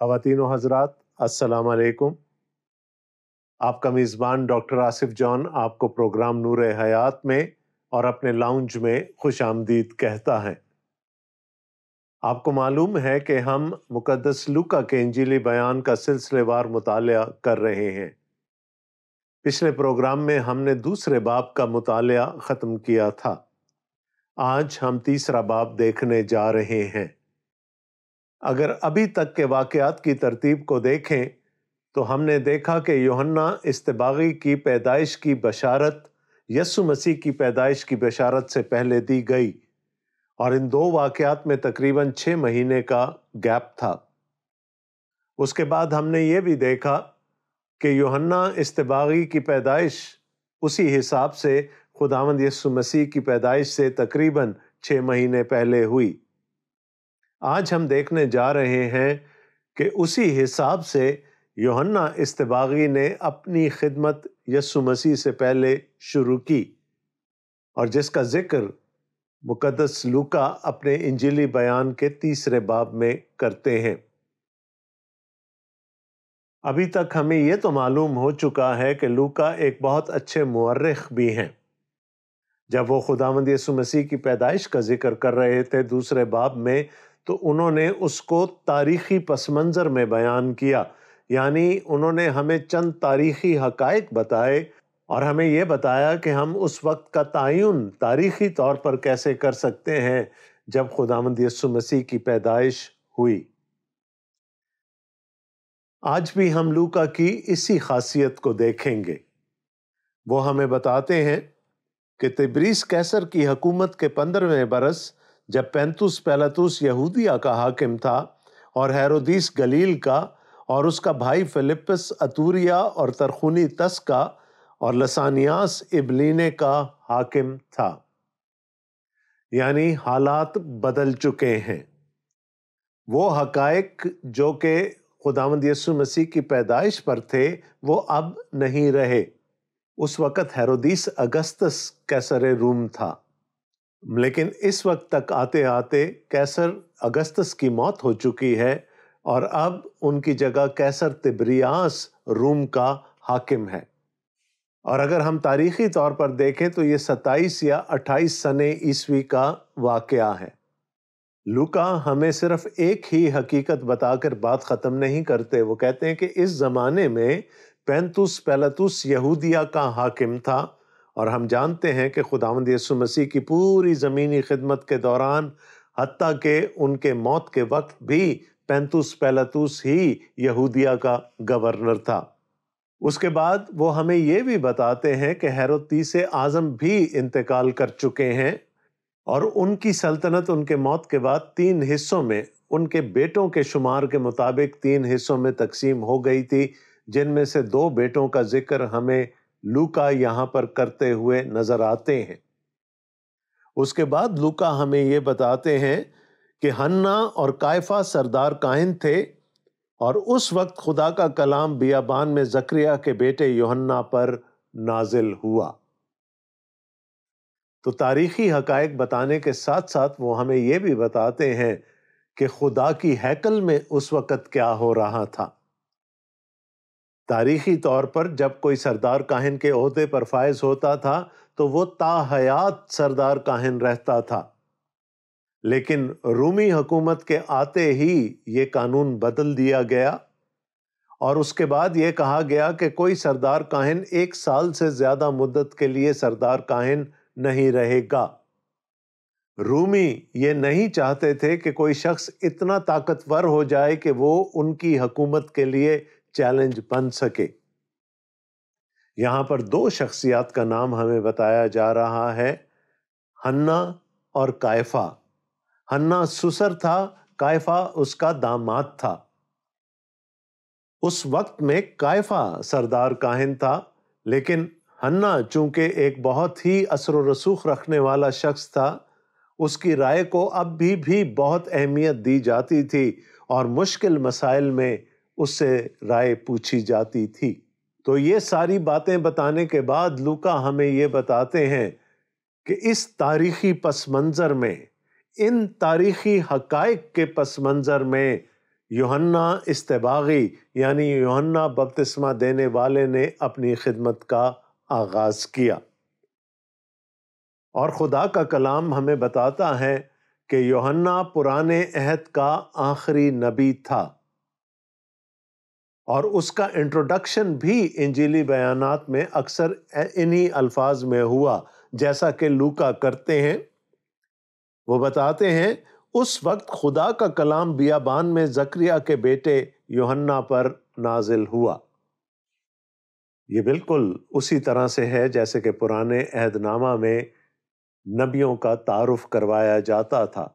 خواتین و حضرات السلام علیکم۔ آپ کا میزبان ڈاکٹر آصف جان آپ کو پروگرام نور حیات میں اور اپنے لاؤنج میں خوش آمدید کہتا ہے۔ آپ کو معلوم ہے کہ ہم مقدس لوکا کے انجیلی بیان کا سلسلے وار مطالعہ کر رہے ہیں۔ پچھلے پروگرام میں ہم نے دوسرے باب کا مطالعہ ختم کیا تھا۔ آج ہم تیسرا باب دیکھنے جا رہے ہیں۔ اگر ابھی تک کے واقعات کی ترتیب کو دیکھیں تو ہم نے دیکھا کہ یوحنا اصطباغی کی پیدائش کی بشارت یسوع مسیح کی پیدائش کی بشارت سے پہلے دی گئی، اور ان دو واقعات میں تقریباً 6 مہینے کا گیپ تھا۔ اس کے بعد ہم نے یہ بھی دیکھا کہ یوحنا اصطباغی کی پیدائش اسی حساب سے خداوند یسوع مسیح کی پیدائش سے تقریباً 6 مہینے پہلے ہوئی۔ آج ہم دیکھنے جا رہے ہیں کہ اسی حساب سے یوحنا اصطباغی نے اپنی خدمت یسوع مسیح سے پہلے شروع کی، اور جس کا ذکر مقدس لوکا اپنے انجیلی بیان کے تیسرے باب میں کرتے ہیں۔ ابھی تک ہمیں یہ تو معلوم ہو چکا ہے کہ لوکا ایک بہت اچھے مورخ بھی ہیں۔ جب وہ خداوند یسوع مسیح کی پیدائش کا ذکر کر رہے تھے دوسرے باب میں، تو انہوں نے اس کو تاریخی پس منظر میں بیان کیا، یعنی انہوں نے ہمیں چند تاریخی حقائق بتائے اور ہمیں یہ بتایا کہ ہم اس وقت کا تعین تاریخی طور پر کیسے کر سکتے ہیں جب خداوند یسوع مسیح کی پیدائش ہوئی۔ آج بھی ہم لوکا کی اسی خاصیت کو دیکھیں گے۔ وہ ہمیں بتاتے ہیں کہ تبریس قیصر کی حکومت کے 15ویں برس جب پینتوس پیلاطس یہودیہ کا حاکم تھا، اور ہیرودیس گلیل کا، اور اس کا بھائی فلپس اتوریا اور ترخونی تس کا، اور لسانیاس ابلینے کا حاکم تھا۔ یعنی حالات بدل چکے ہیں۔ وہ حقائق جو کہ خداوند یسوع مسیح کی پیدائش پر تھے وہ اب نہیں رہے۔ اس وقت ہیرودیس اگستس قیصر روم تھا، لیکن اس وقت تک آتے آتے قیصر اگستس کی موت ہو چکی ہے، اور اب ان کی جگہ قیصر تبریاس روم کا حاکم ہے۔ اور اگر ہم تاریخی طور پر دیکھیں تو یہ 27 یا 28 سنہ عیسوی کا واقعہ ہے۔ لوکا ہمیں صرف ایک ہی حقیقت بتا کر بات ختم نہیں کرتے۔ وہ کہتے ہیں کہ اس زمانے میں پینتوس پیلاطس یہودیہ کا حاکم تھا، اور ہم جانتے ہیں کہ خداوند یسوع مسیح کی پوری زمینی خدمت کے دوران، حتیٰ کہ ان کے موت کے وقت بھی پینتوس پیلاطس ہی یہودیہ کا گورنر تھا۔ اس کے بعد وہ ہمیں یہ بھی بتاتے ہیں کہ ہیرودیس اعظم بھی انتقال کر چکے ہیں، اور ان کی سلطنت ان کے موت کے بعد 3 حصوں میں، ان کے بیٹوں کے شمار کے مطابق 3 حصوں میں تقسیم ہو گئی تھی، جن میں سے 2 بیٹوں کا ذکر ہمیں لوکا یہاں پر کرتے ہوئے نظر آتے ہیں۔ اس کے بعد لوکا ہمیں یہ بتاتے ہیں کہ حنا اور قیافہ سردار کاہن تھے، اور اس وقت خدا کا کلام بیابان میں زکریا کے بیٹے یوحنا پر نازل ہوا۔ تو تاریخی حقائق بتانے کے ساتھ ساتھ وہ ہمیں یہ بھی بتاتے ہیں کہ خدا کی ہیکل میں اس وقت کیا ہو رہا تھا۔ تاریخی طور پر جب کوئی سردار کاہن کے عہدے پر فائز ہوتا تھا تو وہ تا حیات سردار کاہن رہتا تھا، لیکن رومی حکومت کے آتے ہی یہ قانون بدل دیا گیا، اور اس کے بعد یہ کہا گیا کہ کوئی سردار کاہن 1 سال سے زیادہ مدت کے لیے سردار کاہن نہیں رہے گا۔ رومی یہ نہیں چاہتے تھے کہ کوئی شخص اتنا طاقتور ہو جائے کہ وہ ان کی حکومت کے لیے چیلنج بن سکے۔ یہاں پر 2 شخصیات کا نام ہمیں بتایا جا رہا ہے، حنا اور قیافہ۔ حنا سسر تھا، قیافہ اس کا داماد تھا۔ اس وقت میں قیافہ سردار کاہن تھا، لیکن حنا چونکہ ایک بہت ہی اثر و رسوخ رکھنے والا شخص تھا، اس کی رائے کو اب بھی بہت اہمیت دی جاتی تھی، اور مشکل مسائل میں اس سے رائے پوچھی جاتی تھی۔ تو یہ ساری باتیں بتانے کے بعد لوکا ہمیں یہ بتاتے ہیں کہ اس تاریخی پس منظر میں، ان تاریخی حقائق کے پس منظر میں، یوحنا استباغی یعنی یوحنا بپتسمہ دینے والے نے اپنی خدمت کا آغاز کیا، اور خدا کا کلام ہمیں بتاتا ہے کہ یوحنا پرانے عہد کا آخری نبی تھا، اور اس کا انٹروڈکشن بھی انجیلی بیانات میں اکثر انہی الفاظ میں ہوا، جیسا کہ لوکا کرتے ہیں۔ وہ بتاتے ہیں اس وقت خدا کا کلام بیابان میں زکریا کے بیٹے یوحنا پر نازل ہوا۔ یہ بالکل اسی طرح سے ہے جیسے کہ پرانے عہد نامہ میں نبیوں کا تعارف کروایا جاتا تھا۔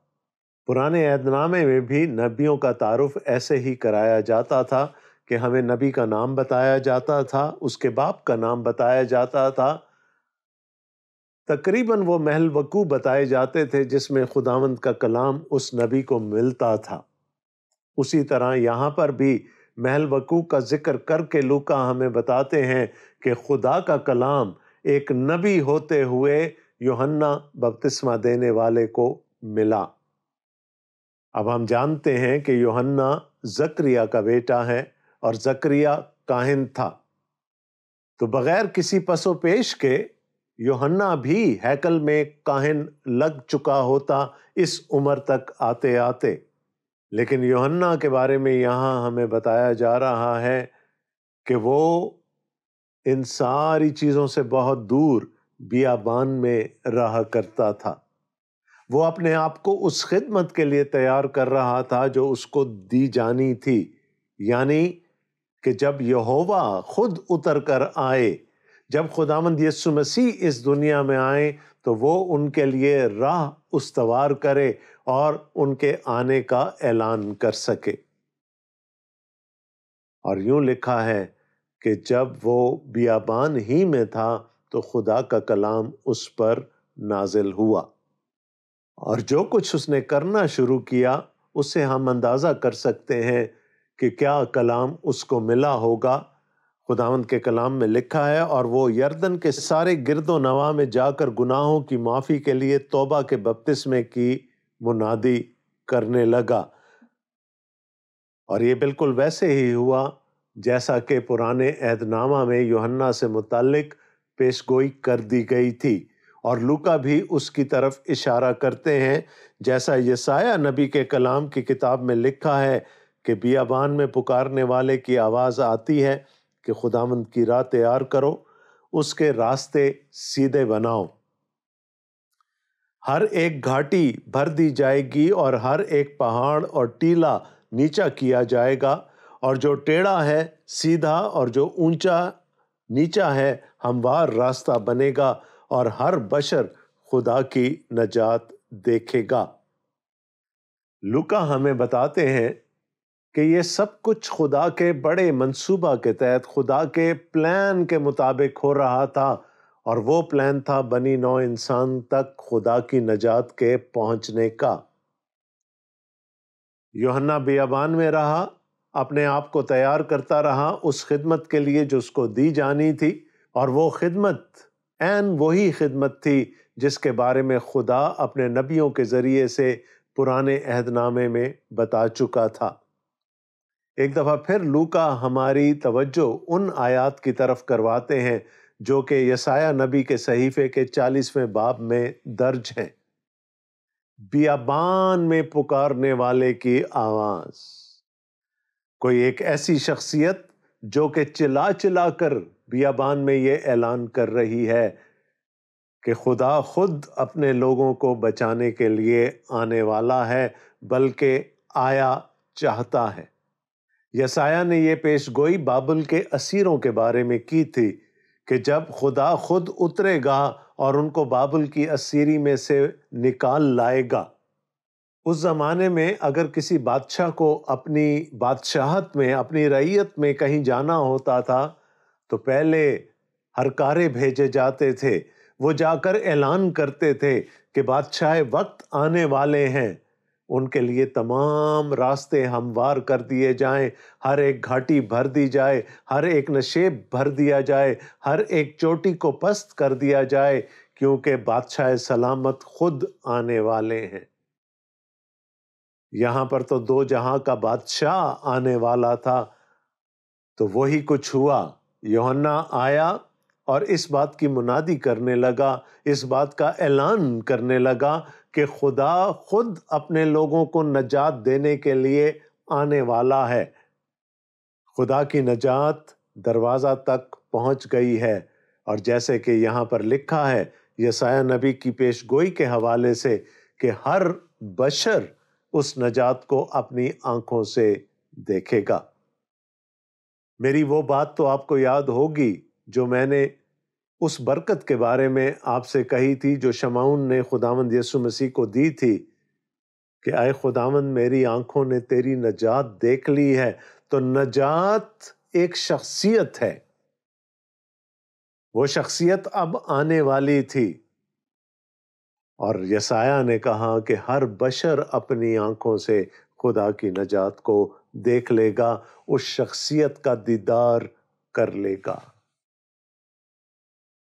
پرانے عہد نامے میں بھی نبیوں کا تعارف ایسے ہی کرایا جاتا تھا کہ ہمیں نبی کا نام بتایا جاتا تھا، اس کے باپ کا نام بتایا جاتا تھا، تقریباً وہ محل وقوع بتائے جاتے تھے جس میں خداوند کا کلام اس نبی کو ملتا تھا۔ اسی طرح یہاں پر بھی محل وقوع کا ذکر کر کے لوکا ہمیں بتاتے ہیں کہ خدا کا کلام ایک نبی ہوتے ہوئے یوحنا بپتسمہ دینے والے کو ملا۔ اب ہم جانتے ہیں کہ یوحنا زکریا کا بیٹا ہے اور زکریا کاہن تھا، تو بغیر کسی پس و پیش کے یوحنا بھی ہیکل میں کاہن لگ چکا ہوتا اس عمر تک آتے آتے، لیکن یوحنا کے بارے میں یہاں ہمیں بتایا جا رہا ہے کہ وہ ان ساری چیزوں سے بہت دور بیابان میں رہا کرتا تھا۔ وہ اپنے آپ کو اس خدمت کے لیے تیار کر رہا تھا جو اس کو دی جانی تھی، یعنی کہ جب یہوہ خود اتر کر آئے، جب خداوند یسوع مسیح اس دنیا میں آئے تو وہ ان کے لیے راہ استوار کرے اور ان کے آنے کا اعلان کر سکے۔ اور یوں لکھا ہے کہ جب وہ بیابان ہی میں تھا تو خدا کا کلام اس پر نازل ہوا، اور جو کچھ اس نے کرنا شروع کیا اس سے ہم اندازہ کر سکتے ہیں کہ کیا کلام اس کو ملا ہوگا۔ خداوند کے کلام میں لکھا ہے، اور وہ یردن کے سارے گرد و نواح میں جا کر گناہوں کی معافی کے لیے توبہ کے بپتسمے کی منادی کرنے لگا۔ اور یہ بالکل ویسے ہی ہوا جیسا کہ پرانے عہد نامہ میں یوحنا سے متعلق پیش گوئی کر دی گئی تھی، اور لوکا بھی اس کی طرف اشارہ کرتے ہیں، جیسا یسایہ نبی کے کلام کی کتاب میں لکھا ہے کہ بیابان میں پکارنے والے کی آواز آتی ہے کہ خداوند کی راہ تیار کرو، اس کے راستے سیدھے بناؤ۔ ہر ایک گھاٹی بھر دی جائے گی اور ہر ایک پہاڑ اور ٹیلہ نیچا کیا جائے گا، اور جو ٹیڑھا ہے سیدھا اور جو اونچا نیچا ہے ہموار راستہ بنے گا، اور ہر بشر خدا کی نجات دیکھے گا۔ لوکا ہمیں بتاتے ہیں کہ یہ سب کچھ خدا کے بڑے منصوبہ کے تحت، خدا کے پلان کے مطابق ہو رہا تھا، اور وہ پلان تھا بنی نوع انسان تک خدا کی نجات کے پہنچنے کا۔ یوحنا بیابان میں رہا، اپنے آپ کو تیار کرتا رہا اس خدمت کے لیے جو اس کو دی جانی تھی، اور وہ خدمت وہی خدمت تھی جس کے بارے میں خدا اپنے نبیوں کے ذریعے سے پرانے عہد نامے میں بتا چکا تھا۔ ایک دفعہ پھر لوکا ہماری توجہ ان آیات کی طرف کرواتے ہیں جو کہ یسایہ نبی کے صحیفے کے 40ویں باب میں درج ہیں۔ بیابان میں پکارنے والے کی آواز، کوئی ایک ایسی شخصیت جو کہ چلا چلا کر بیابان میں یہ اعلان کر رہی ہے کہ خدا خود اپنے لوگوں کو بچانے کے لیے آنے والا ہے، بلکہ آیا چاہتا ہے۔ یسایہ نے یہ پیش گوئی بابل کے اسیروں کے بارے میں کی تھی کہ جب خدا خود اترے گا اور ان کو بابل کی اسیری میں سے نکال لائے گا۔ اس زمانے میں اگر کسی بادشاہ کو اپنی بادشاہت میں، اپنی رعیت میں کہیں جانا ہوتا تھا تو پہلے ہرکارے بھیجے جاتے تھے، وہ جا کر اعلان کرتے تھے کہ بادشاہ وقت آنے والے ہیں، ان کے لیے تمام راستے ہموار کر دیے جائیں، ہر ایک گھاٹی بھر دی جائے، ہر ایک نشیب بھر دیا جائے، ہر ایک چوٹی کو پست کر دیا جائے، کیونکہ بادشاہ سلامت خود آنے والے ہیں۔ یہاں پر تو دو جہاں کا بادشاہ آنے والا تھا، تو وہی کچھ ہوا۔ یوحنا آیا اور اس بات کی منادی کرنے لگا، اس بات کا اعلان کرنے لگا کہ خدا خود اپنے لوگوں کو نجات دینے کے لیے آنے والا ہے۔ خدا کی نجات دروازہ تک پہنچ گئی ہے، اور جیسے کہ یہاں پر لکھا ہے یسایہ نبی کی پیش گوئی کے حوالے سے کہ ہر بشر اس نجات کو اپنی آنکھوں سے دیکھے گا۔ میری وہ بات تو آپ کو یاد ہوگی جو میں نے اس برکت کے بارے میں آپ سے کہی تھی، جو شمعون نے خداوند یسوع مسیح کو دی تھی کہ اے خداوند میری آنکھوں نے تیری نجات دیکھ لی ہے۔ تو نجات ایک شخصیت ہے، وہ شخصیت اب آنے والی تھی، اور یسایہ نے کہا کہ ہر بشر اپنی آنکھوں سے خدا کی نجات کو دیکھ لے گا، اس شخصیت کا دیدار کر لے گا۔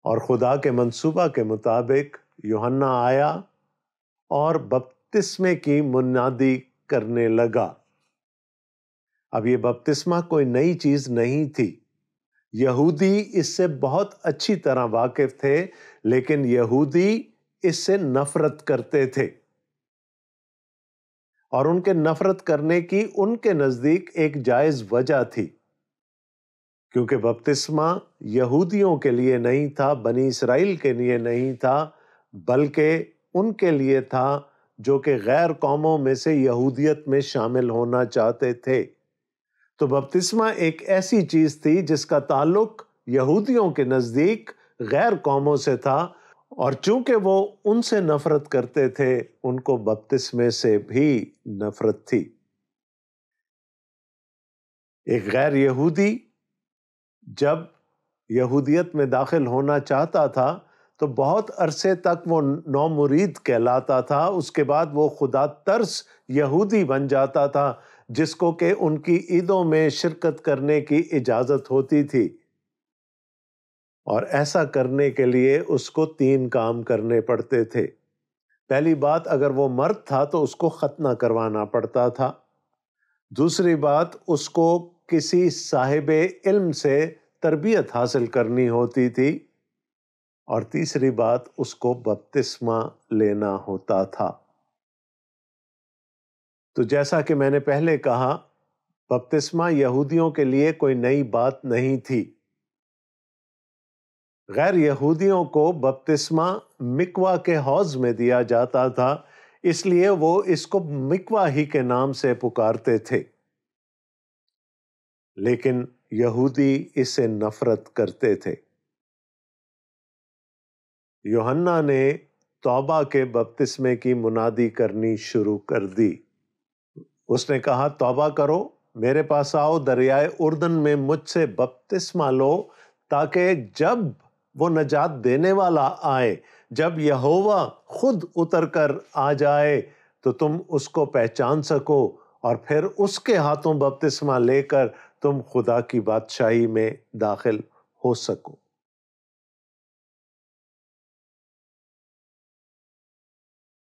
اور خدا کے منصوبہ کے مطابق یوحنا آیا اور بپتسمے کی منادی کرنے لگا۔ اب یہ بپتسمہ کوئی نئی چیز نہیں تھی، یہودی اس سے بہت اچھی طرح واقف تھے، لیکن یہودی اس سے نفرت کرتے تھے، اور ان کے نفرت کرنے کی ان کے نزدیک ایک جائز وجہ تھی، کیونکہ بپتسمہ یہودیوں کے لیے نہیں تھا، بنی اسرائیل کے لیے نہیں تھا، بلکہ ان کے لیے تھا جو کہ غیر قوموں میں سے یہودیت میں شامل ہونا چاہتے تھے۔ تو بپتسمہ ایک ایسی چیز تھی جس کا تعلق یہودیوں کے نزدیک غیر قوموں سے تھا، اور چونکہ وہ ان سے نفرت کرتے تھے، ان کو بپتسمے سے بھی نفرت تھی۔ ایک غیر یہودی جب یہودیت میں داخل ہونا چاہتا تھا تو بہت عرصے تک وہ نو مرید کہلاتا تھا، اس کے بعد وہ خدا ترس یہودی بن جاتا تھا، جس کو کہ ان کی عیدوں میں شرکت کرنے کی اجازت ہوتی تھی، اور ایسا کرنے کے لیے اس کو 3 کام کرنے پڑتے تھے۔ پہلی بات، اگر وہ مرد تھا تو اس کو ختنہ کروانا پڑتا تھا۔ دوسری بات، اس کو کسی صاحب علم سے تربیت حاصل کرنی ہوتی تھی، اور تیسری بات، اس کو بپتسمہ لینا ہوتا تھا۔ تو جیسا کہ میں نے پہلے کہا، بپتسمہ یہودیوں کے لیے کوئی نئی بات نہیں تھی۔ غیر یہودیوں کو بپتسمہ مکوا کے حوض میں دیا جاتا تھا، اس لیے وہ اس کو مکوا ہی کے نام سے پکارتے تھے، لیکن یہودی اس سے نفرت کرتے تھے۔ یوحنا نے توبہ کے بپتسمے کی منادی کرنی شروع کر دی۔ اس نے کہا توبہ کرو، میرے پاس آؤ، دریائے اردن میں مجھ سے بپتسمہ لو، تاکہ جب وہ نجات دینے والا آئے، جب یہوہ خود اتر کر آ جائے تو تم اس کو پہچان سکو، اور پھر اس کے ہاتھوں بپتسمہ لے کر تم خدا کی بادشاہی میں داخل ہو سکو۔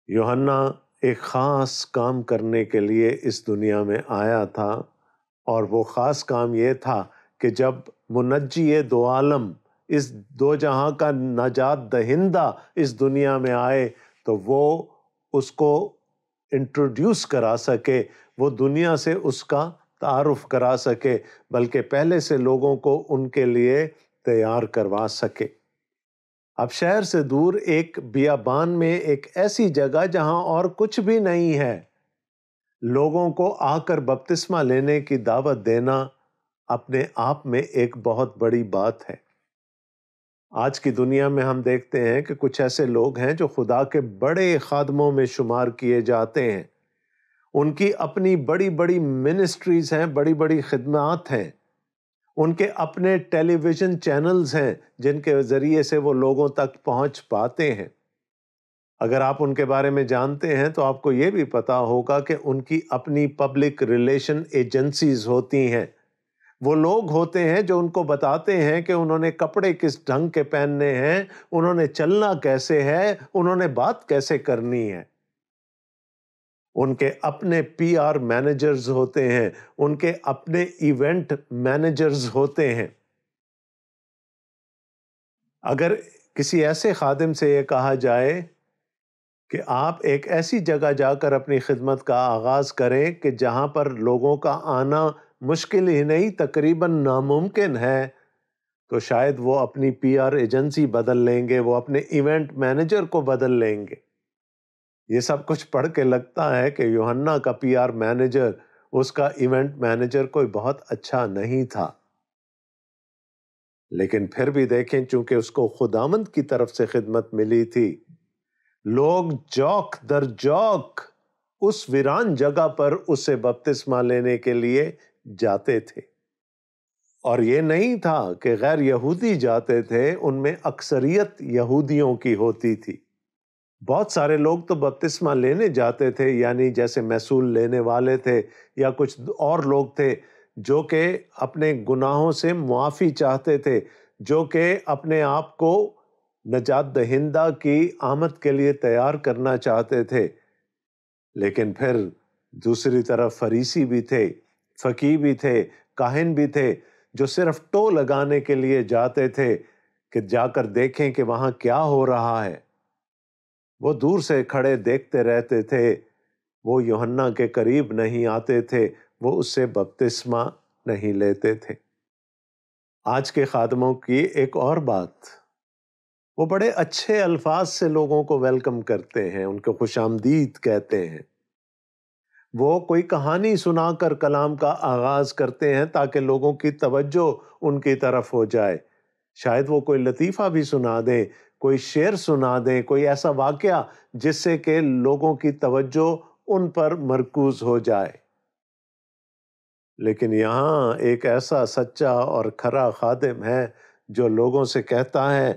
یوحنا ایک خاص کام کرنے کے لیے اس دنیا میں آیا تھا، اور وہ خاص کام یہ تھا کہ جب منجی دو عالم، اس دو جہاں کا نجات دہندہ اس دنیا میں آئے تو وہ اس کو انٹروڈیوس کرا سکے، وہ دنیا سے اس کا تعارف کرا سکے، بلکہ پہلے سے لوگوں کو ان کے لیے تیار کروا سکے۔ اب شہر سے دور ایک بیابان میں، ایک ایسی جگہ جہاں اور کچھ بھی نہیں ہے، لوگوں کو آ کر بپتسمہ لینے کی دعوت دینا اپنے آپ میں ایک بہت بڑی بات ہے۔ آج کی دنیا میں ہم دیکھتے ہیں کہ کچھ ایسے لوگ ہیں جو خدا کے بڑے خادموں میں شمار کیے جاتے ہیں، ان کی اپنی بڑی بڑی منسٹریز ہیں، بڑی بڑی خدمات ہیں، ان کے اپنے ٹیلی ویژن چینلز ہیں جن کے ذریعے سے وہ لوگوں تک پہنچ پاتے ہیں۔ اگر آپ ان کے بارے میں جانتے ہیں تو آپ کو یہ بھی پتا ہوگا کہ ان کی اپنی پبلک ریلیشن ایجنسیز ہوتی ہیں، وہ لوگ ہوتے ہیں جو ان کو بتاتے ہیں کہ انہوں نے کپڑے کس ڈھنگ کے پہننے ہیں، انہوں نے چلنا کیسے ہے، انہوں نے بات کیسے کرنی ہے۔ ان کے اپنے پی آر مینیجرز ہوتے ہیں، ان کے اپنے ایونٹ مینیجرز ہوتے ہیں۔ اگر کسی ایسے خادم سے یہ کہا جائے کہ آپ ایک ایسی جگہ جا کر اپنی خدمت کا آغاز کریں کہ جہاں پر لوگوں کا آنا مشکل ہی نہیں تقریباً ناممکن ہے، تو شاید وہ اپنی پی آر ایجنسی بدل لیں گے، وہ اپنے ایونٹ مینیجر کو بدل لیں گے۔ یہ سب کچھ پڑھ کے لگتا ہے کہ یوحنا کا پی آر مینیجر، اس کا ایونٹ مینیجر کوئی بہت اچھا نہیں تھا، لیکن پھر بھی دیکھیں چونکہ اس کو خداوند کی طرف سے خدمت ملی تھی، لوگ جوک در جوک اس ویران جگہ پر اسے بپتسمہ لینے کے لیے جاتے تھے۔ اور یہ نہیں تھا کہ غیر یہودی جاتے تھے، ان میں اکثریت یہودیوں کی ہوتی تھی۔ بہت سارے لوگ تو بپتسمہ لینے جاتے تھے، یعنی جیسے محصول لینے والے تھے یا کچھ اور لوگ تھے جو کہ اپنے گناہوں سے معافی چاہتے تھے، جو کہ اپنے آپ کو نجات دہندہ کی آمد کے لیے تیار کرنا چاہتے تھے۔ لیکن پھر دوسری طرف فریسی بھی تھے، فقیہ بھی تھے، کاہن بھی تھے، جو صرف ٹو لگانے کے لیے جاتے تھے کہ جا کر دیکھیں کہ وہاں کیا ہو رہا ہے۔ وہ دور سے کھڑے دیکھتے رہتے تھے، وہ یوحنا کے قریب نہیں آتے تھے، وہ اس سے بپتسمہ نہیں لیتے تھے۔ آج کے خادموں کی ایک اور بات، وہ بڑے اچھے الفاظ سے لوگوں کو ویلکم کرتے ہیں، ان کو خوش آمدید کہتے ہیں۔ وہ کوئی کہانی سنا کر کلام کا آغاز کرتے ہیں تاکہ لوگوں کی توجہ ان کی طرف ہو جائے۔ شاید وہ کوئی لطیفہ بھی سنا دیں، کوئی شعر سنا دیں، کوئی ایسا واقعہ جس سے کہ لوگوں کی توجہ ان پر مرکوز ہو جائے۔ لیکن یہاں ایک ایسا سچا اور کھرا خادم ہے جو لوگوں سے کہتا ہے،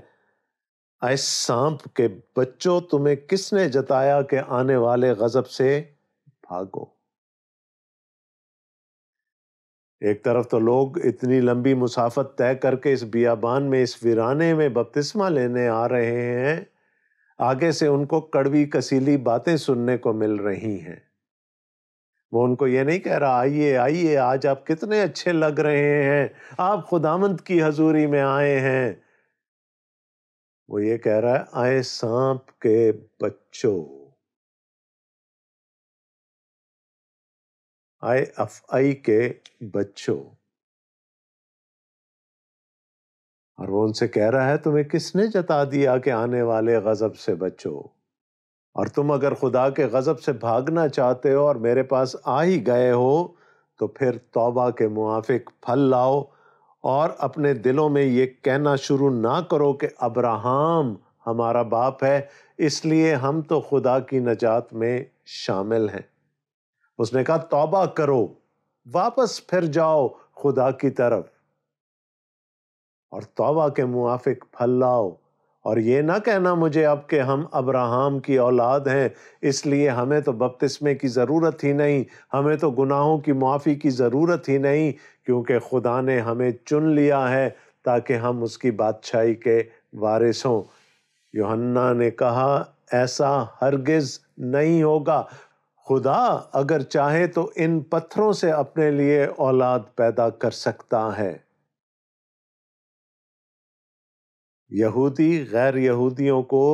اے سانپ کے بچوں، تمہیں کس نے جتایا کہ آنے والے غضب سے بھاگو؟ ایک طرف تو لوگ اتنی لمبی مسافت طے کر کے اس بیابان میں، اس ویرانے میں بپتسمہ لینے آ رہے ہیں، آگے سے ان کو کڑوی کسیلی باتیں سننے کو مل رہی ہیں۔ وہ ان کو یہ نہیں کہہ رہا، آئیے آئیے، آج آپ کتنے اچھے لگ رہے ہیں، آپ خداوند کی حضوری میں آئے ہیں۔ وہ یہ کہہ رہا ہے، آئے سانپ کے بچوں، آئے افعی کے بچوں۔ اور وہ ان سے کہہ رہا ہے، تمہیں کس نے جتا دیا کہ آنے والے غضب سے بچو؟ اور تم اگر خدا کے غضب سے بھاگنا چاہتے ہو اور میرے پاس آ ہی گئے ہو تو پھر توبہ کے موافق پھل لاؤ، اور اپنے دلوں میں یہ کہنا شروع نہ کرو کہ ابراہیم ہمارا باپ ہے، اس لیے ہم تو خدا کی نجات میں شامل ہیں۔ اس نے کہا توبہ کرو، واپس پھر جاؤ خدا کی طرف اور توبہ کے موافق پھل لاؤ، اور یہ نہ کہنا مجھے اب کہ ہم ابراہیم کی اولاد ہیں اس لیے ہمیں تو بپتسمے کی ضرورت ہی نہیں، ہمیں تو گناہوں کی معافی کی ضرورت ہی نہیں، کیونکہ خدا نے ہمیں چن لیا ہے تاکہ ہم اس کی بادشاہی کے وارث ہوں۔ یوحنا نے کہا ایسا ہرگز نہیں ہوگا، خدا اگر چاہے تو ان پتھروں سے اپنے لیے اولاد پیدا کر سکتا ہے۔ یہودی غیر یہودیوں کو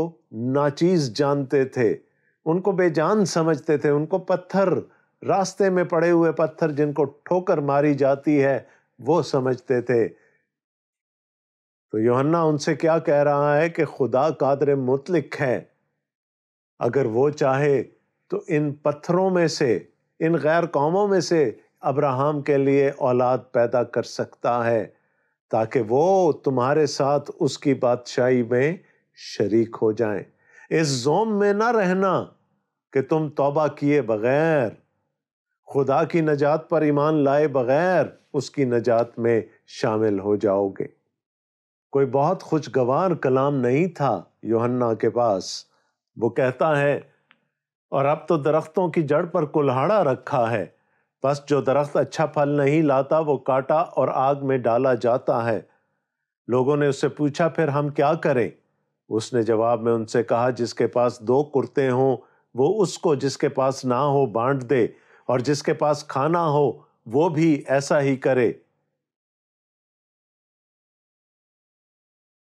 ناچیز جانتے تھے، ان کو بے جان سمجھتے تھے، ان کو پتھر، راستے میں پڑے ہوئے پتھر جن کو ٹھوکر ماری جاتی ہے، وہ سمجھتے تھے۔ تو یوحنا ان سے کیا کہہ رہا ہے کہ خدا قادر مطلق ہے، اگر وہ چاہے تو ان پتھروں میں سے، ان غیر قوموں میں سے ابراہیم کے لیے اولاد پیدا کر سکتا ہے تاکہ وہ تمہارے ساتھ اس کی بادشاہی میں شریک ہو جائیں۔ اس زوم میں نہ رہنا کہ تم توبہ کیے بغیر، خدا کی نجات پر ایمان لائے بغیر اس کی نجات میں شامل ہو جاؤ گے۔ کوئی بہت خوشگوار کلام نہیں تھا یوحنا کے پاس۔ وہ کہتا ہے، اور اب تو درختوں کی جڑ پر کلہاڑا رکھا ہے، بس جو درخت اچھا پھل نہیں لاتا وہ کاٹا اور آگ میں ڈالا جاتا ہے۔ لوگوں نے اس سے پوچھا، پھر ہم کیا کریں؟ اس نے جواب میں ان سے کہا، جس کے پاس 2 کرتے ہوں وہ اس کو جس کے پاس نہ ہو بانٹ دے، اور جس کے پاس کھانا ہو وہ بھی ایسا ہی کرے۔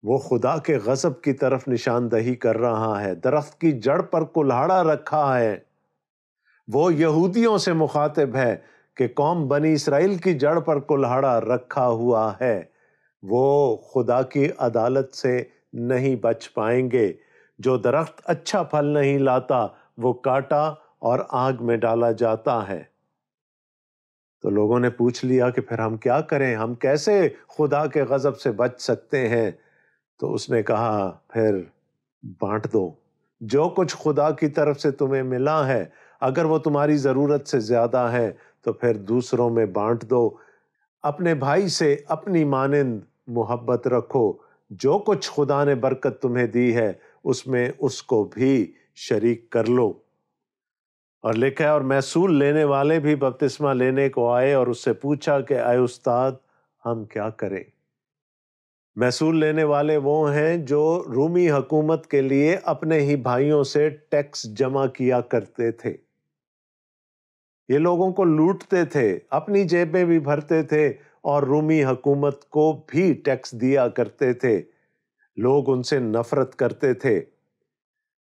وہ خدا کے غضب کی طرف نشاندہی کر رہا ہے، درخت کی جڑ پر کلہاڑا رکھا ہے۔ وہ یہودیوں سے مخاطب ہے کہ قوم بنی اسرائیل کی جڑ پر کلہاڑا رکھا ہوا ہے، وہ خدا کی عدالت سے نہیں بچ پائیں گے۔ جو درخت اچھا پھل نہیں لاتا وہ کاٹا اور آگ میں ڈالا جاتا ہے۔ تو لوگوں نے پوچھ لیا کہ پھر ہم کیا کریں، ہم کیسے خدا کے غضب سے بچ سکتے ہیں؟ تو اس نے کہا پھر بانٹ دو، جو کچھ خدا کی طرف سے تمہیں ملا ہے، اگر وہ تمہاری ضرورت سے زیادہ ہے تو پھر دوسروں میں بانٹ دو۔ اپنے بھائی سے اپنی مانند محبت رکھو، جو کچھ خدا نے برکت تمہیں دی ہے اس میں اس کو بھی شریک کر لو۔ اور لکھا ہے اور محصول لینے والے بھی بپتسمہ لینے کو آئے اور اس سے پوچھا کہ اے استاد ہم کیا کریں؟ محصول لینے والے وہ ہیں جو رومی حکومت کے لیے اپنے ہی بھائیوں سے ٹیکس جمع کیا کرتے تھے۔ یہ لوگوں کو لوٹتے تھے، اپنی جیبیں بھی بھرتے تھے اور رومی حکومت کو بھی ٹیکس دیا کرتے تھے۔ لوگ ان سے نفرت کرتے تھے۔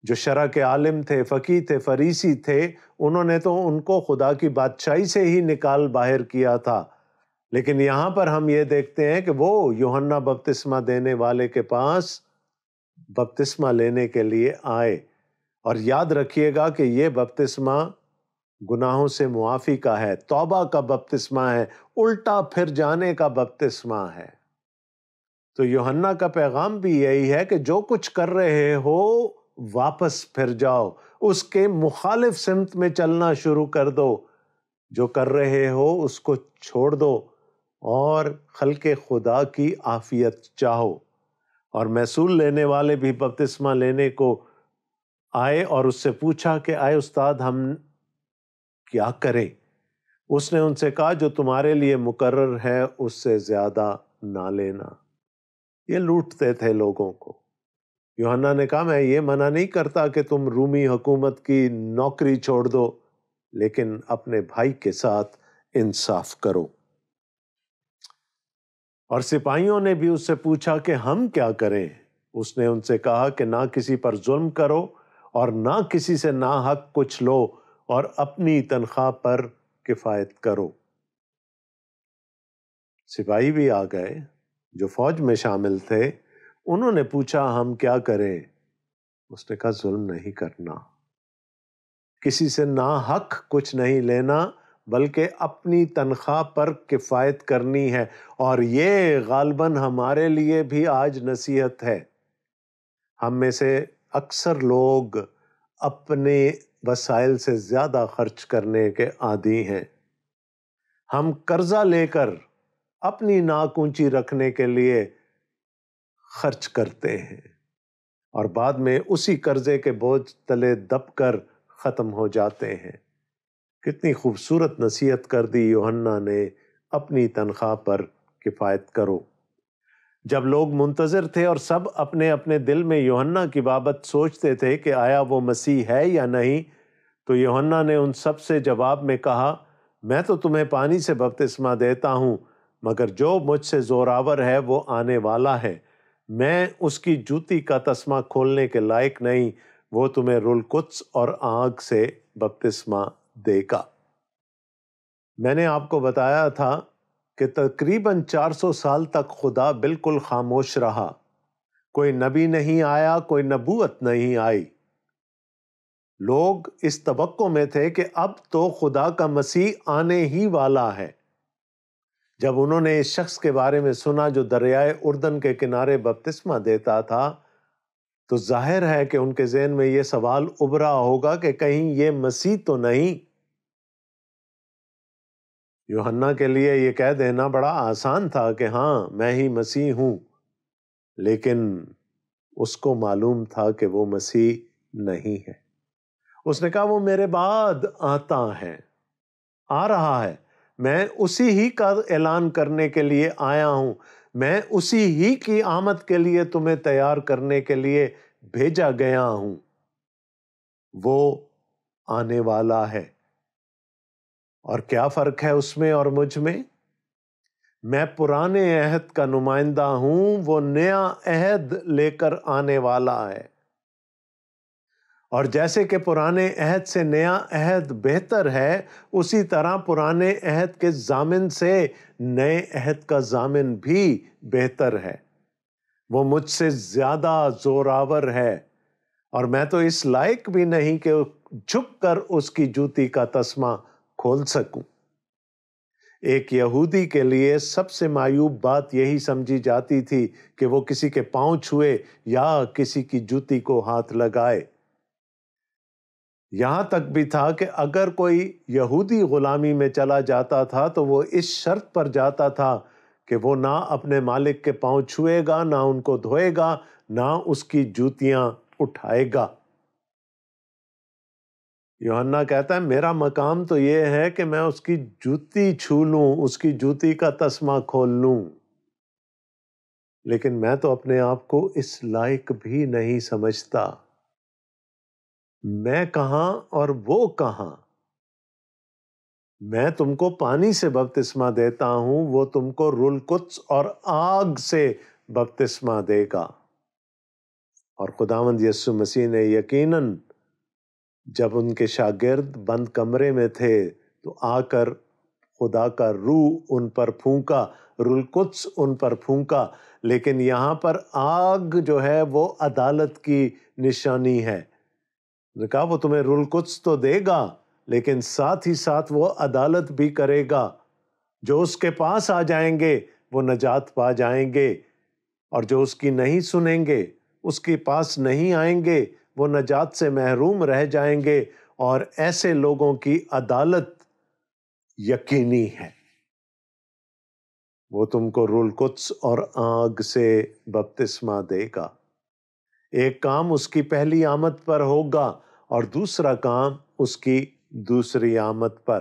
جو شرع کے عالم تھے، فقیہ تھے، فریسی تھے، انہوں نے تو ان کو خدا کی بادشاہی سے ہی نکال باہر کیا تھا۔ لیکن یہاں پر ہم یہ دیکھتے ہیں کہ وہ یوحنا بپتسمہ دینے والے کے پاس بپتسمہ لینے کے لیے آئے۔ اور یاد رکھیے گا کہ یہ بپتسمہ گناہوں سے معافی کا ہے، توبہ کا بپتسمہ ہے، الٹا پھر جانے کا بپتسمہ ہے۔ تو یوحنا کا پیغام بھی یہی ہے کہ جو کچھ کر رہے ہو واپس پھر جاؤ، اس کے مخالف سمت میں چلنا شروع کر دو۔ جو کر رہے ہو اس کو چھوڑ دو اور خلق خدا کی عافیت چاہو۔ اور محصول لینے والے بھی بپتسمہ لینے کو آئے اور اس سے پوچھا کہ اے استاد ہم کیا کریں؟ اس نے ان سے کہا جو تمہارے لیے مقرر ہے اس سے زیادہ نہ لینا۔ یہ لوٹتے تھے لوگوں کو۔ یوحنا نے کہا میں یہ منع نہیں کرتا کہ تم رومی حکومت کی نوکری چھوڑ دو، لیکن اپنے بھائی کے ساتھ انصاف کرو۔ اور سپاہیوں نے بھی اس سے پوچھا کہ ہم کیا کریں؟ اس نے ان سے کہا کہ نہ کسی پر ظلم کرو اور نہ کسی سے ناحق کچھ لو اور اپنی تنخواہ پر کفایت کرو۔ سپاہی بھی آ گئے جو فوج میں شامل تھے، انہوں نے پوچھا ہم کیا کریں؟ اس نے کہا ظلم نہیں کرنا، کسی سے ناحق کچھ نہیں لینا، بلکہ اپنی تنخواہ پر کفایت کرنی ہے۔ اور یہ غالباً ہمارے لیے بھی آج نصیحت ہے۔ ہم میں سے اکثر لوگ اپنے وسائل سے زیادہ خرچ کرنے کے عادی ہیں۔ ہم قرضہ لے کر اپنی ناک اونچی رکھنے کے لیے خرچ کرتے ہیں اور بعد میں اسی قرضے کے بوجھ تلے دب کر ختم ہو جاتے ہیں۔ کتنی خوبصورت نصیحت کر دی یوحنا نے، اپنی تنخواہ پر کفایت کرو۔ جب لوگ منتظر تھے اور سب اپنے اپنے دل میں یوحنا کی بابت سوچتے تھے کہ آیا وہ مسیح ہے یا نہیں، تو یوحنا نے ان سب سے جواب میں کہا میں تو تمہیں پانی سے بپتسمہ دیتا ہوں، مگر جو مجھ سے زوراور ہے وہ آنے والا ہے، میں اس کی جوتی کا تسمہ کھولنے کے لائق نہیں، وہ تمہیں روح القدس اور آگ سے بپتسمہ دے گا۔ میں نے آپ کو بتایا تھا کہ تقریباً 400 سال تک خدا بالکل خاموش رہا، کوئی نبی نہیں آیا، کوئی نبوت نہیں آئی۔ لوگ اس توقع میں تھے کہ اب تو خدا کا مسیح آنے ہی والا ہے۔ جب انہوں نے اس شخص کے بارے میں سنا جو دریائے اردن کے کنارے بپتسمہ دیتا تھا، تو ظاہر ہے کہ ان کے ذہن میں یہ سوال ابھرا ہوگا کہ کہیں یہ مسیح تو نہیں۔ یوحنا کے لیے یہ کہہ دینا بڑا آسان تھا کہ ہاں میں ہی مسیح ہوں، لیکن اس کو معلوم تھا کہ وہ مسیح نہیں ہے۔ اس نے کہا وہ میرے بعد آتا ہے، آ رہا ہے، میں اسی ہی کا اعلان کرنے کے لیے آیا ہوں، میں اسی ہی کی آمد کے لیے تمہیں تیار کرنے کے لیے بھیجا گیا ہوں۔ وہ آنے والا ہے۔ اور کیا فرق ہے اس میں اور مجھ میں پرانے عہد کا نمائندہ ہوں، وہ نیا عہد لے کر آنے والا ہے۔ اور جیسے کہ پرانے عہد سے نیا عہد بہتر ہے، اسی طرح پرانے عہد کے ضامن سے نئے عہد کا ضامن بھی بہتر ہے۔ وہ مجھ سے زیادہ زوراور ہے، اور میں تو اس لائق بھی نہیں کہ جھک کر اس کی جوتی کا تسمہ کھول سکوں۔ ایک یہودی کے لیے سب سے معیوب بات یہی سمجھی جاتی تھی کہ وہ کسی کے پاؤں چھوئے یا کسی کی جوتی کو ہاتھ لگائے۔ یہاں تک بھی تھا کہ اگر کوئی یہودی غلامی میں چلا جاتا تھا تو وہ اس شرط پر جاتا تھا کہ وہ نہ اپنے مالک کے پاؤں چھوئے گا، نہ ان کو دھوئے گا، نہ اس کی جوتیاں اٹھائے گا۔ یوحنا کہتا ہے میرا مقام تو یہ ہے کہ میں اس کی جوتی چھو لوں، اس کی جوتی کا تسمہ کھول لوں، لیکن میں تو اپنے آپ کو اس لائق بھی نہیں سمجھتا۔ میں کہاں اور وہ کہاں؟ میں تم کو پانی سے بپتسمہ دیتا ہوں، وہ تم کو روح القدس اور آگ سے بپتسمہ دے گا۔ اور خداوند یسوع مسیح نے یقیناً جب ان کے شاگرد بند کمرے میں تھے تو آ کر خدا کا روح ان پر پھونکا، روح القدس ان پر پھونکا، لیکن یہاں پر آگ جو ہے وہ عدالت کی نشانی ہے۔ نے کہا وہ تمہیں روح القدس تو دے گا، لیکن ساتھ ہی ساتھ وہ عدالت بھی کرے گا۔ جو اس کے پاس آ جائیں گے وہ نجات پا جائیں گے، اور جو اس کی نہیں سنیں گے، اس کے پاس نہیں آئیں گے، وہ نجات سے محروم رہ جائیں گے، اور ایسے لوگوں کی عدالت یقینی ہے۔ وہ تم کو روح القدس اور آگ سے بپتسمہ دے گا۔ ایک کام اس کی پہلی آمد پر ہوگا اور دوسرا کام اس کی دوسری آمد پر۔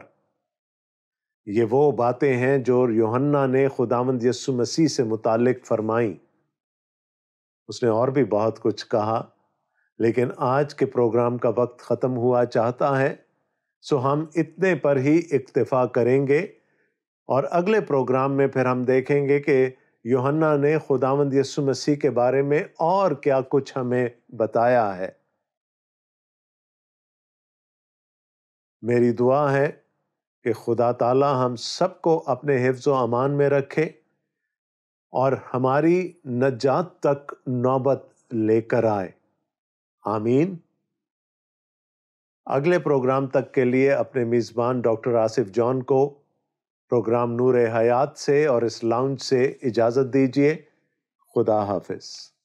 یہ وہ باتیں ہیں جو یوحنا نے خداوند یسوع مسیح سے متعلق فرمائیں۔ اس نے اور بھی بہت کچھ کہا، لیکن آج کے پروگرام کا وقت ختم ہوا چاہتا ہے، سو ہم اتنے پر ہی اکتفا کریں گے، اور اگلے پروگرام میں پھر ہم دیکھیں گے کہ یوحنا نے خداوند یسوع مسیح کے بارے میں اور کیا کچھ ہمیں بتایا ہے۔ میری دعا ہے کہ خدا تعالی ہم سب کو اپنے حفظ و امان میں رکھے اور ہماری نجات تک نوبت لے کر آئے۔ آمین۔ اگلے پروگرام تک کے لیے اپنے میزبان ڈاکٹر آصف جان کو پروگرام نور حیات سے اور اس لاؤنج سے اجازت دیجیے۔ خدا حافظ۔